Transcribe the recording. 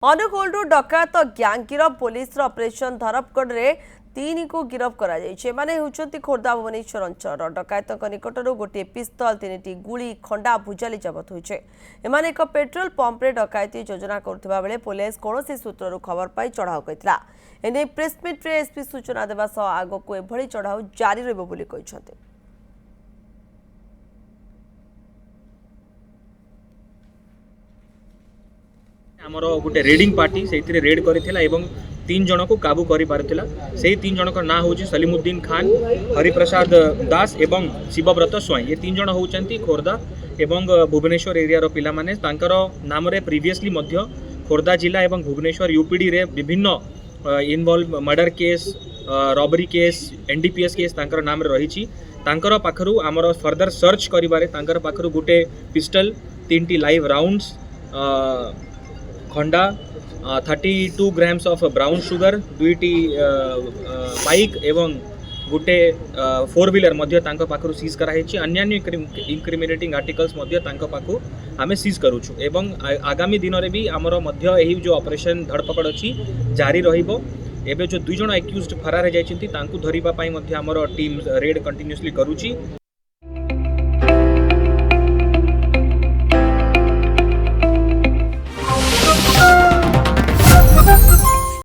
अनुगोल डकायत gang गिरफ police operation धरपगढ़ रे तीन को गिरफ कर खोर्धा भुवनेश्वर अंचल डकायत निकटर गोटे पिस्तल तीन गुड़ी खंडा भुजाली जबत होइछे। एमाने एक पेट्रोल पंप रे डकायती योजना करुवा बेले पुलिस कौन सूत्रु खबर पाई चढ़ाऊ करथिला। एने प्रेसमिट रे एसपी सूचना देवा सह आगको एभली चढ़ाऊ जारी रहबो बोली कहिसथि। आमर गोटे रेडिंग पार्टी से रेड करथिला एवं तीन जन को काबू करि पारथिला। से तीन जन का ना होची सलीमुद्दीन खान, हरिप्रसाद दास एवं शिवव्रत स्वाई। ये तीन जन होचंती खोर्धा एवं भुवनेश्वर एरिया रो पिला माने तांकर नाम रे प्रीवियसली मध्य खोर्धा जिला एवं भुवनेश्वर यूपीडी रे विभिन्न involve murder case, robbery case, NDPS case तांकर नाम रे रहिची। तांकर पाखरु आमर फर्दर सर्च करिबारे तांकर पाखरु गोटे pistol, 3टी live rounds, khanda, 32 grams of brown sugar, 2टी बाइक एवं गोटे 4 व्हीलर मध्य तांको पाखरु सीज कराहेछि। अन्यान्य इंक्रिमिनेटिंग आर्टिकल्स मध्य तांको पाखु आमे सीज करूछु एवं आगामी दिन रे भी हमर मध्य एही जो ऑपरेशन धड़पकड़ अछि जारी रहिबो। एबे जो 2 जण एक्यूज्ड फरार हे जाइछिंती तांकु धरिबा पई मध्य हमर टीम रेड कंटिन्यूअसली करूछि।